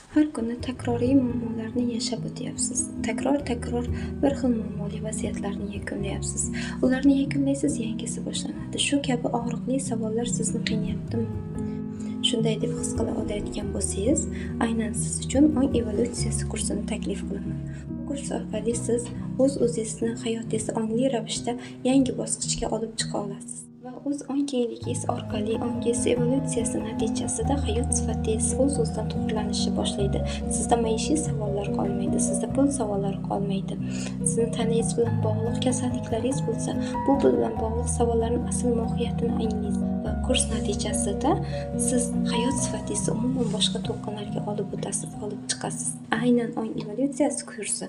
Har kuni takroriy muammolarni yashab o'tyapsiz. Takror bir xil muammoli vaziyatlarni yakunlayapsiz. Ularni yakunlaysiz, yangisi boshlanadi. Shu kabi og'riqli savollar sizni qiynayaptimi? Shunday deb his qila oladigan bo'lsangiz, aynan siz uchun ong evolyutsiyasi kursini taklif qilaman. Bu kurs orqali siz o'z-o'zingizni hayotingizni ongli ravishda yangi bosqichga olib chiqa olasiz. Va o'z ong kengligingiz orqali ongingiz evolyutsiyasi natijasida hayot sifatingiz o'z-o'zidan to'g'rilanishi boshlaydi. Sizda maishiy savollar qolmaydi, sizda pul savollari qolmaydi. Sizni tanangiz bilan bog'liq kasalliklaringiz bo'lsa, bu bilan bog'liq savollarning asl mohiyatini anglaysiz. Va kurs natijasida siz hayot sifatingizni umuman boshqa to'lqinlarga olib o'tasiz, olib chiqasiz. Aynan ong evolyutsiyasi kursi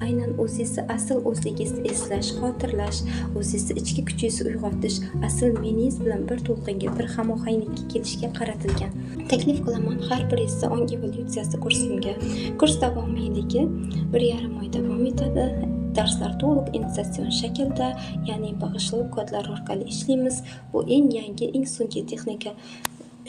aynan o'zingizni asl o'zligingizni eslash, xotirlash, o'zingizni ichki kuchingizni uyg'otish, asl meningiz bilan bir to'lqinga, bir hamohanglikka kelishga qaratilgan. Taklif qilaman har biringizni ong evolyutsiyasi kursimga. Kurs davomiyligi 1,5 oy davom etadi. Darslar to'liq innovatsion shaklda, ya'ni bag'ishlov kodlar orqali ishlaymiz. Bu eng yangi, eng so'nggi texnika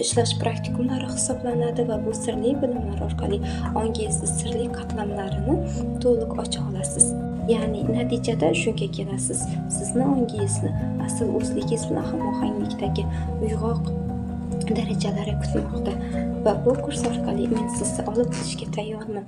ishlash praktikumlari hisoblanadi va bu sirli bilimlar orqali ongingizni sirli qatlamlarini to'liq ocha olasiz. Ya'ni natijada shunga kelasiz. Sizni ongingizni asl o'zligingiz bilan hamohanglikdagi uyg'oq darajalari kutmoqda va bu kurs orqali men sizni olib o'tishga tayyorman.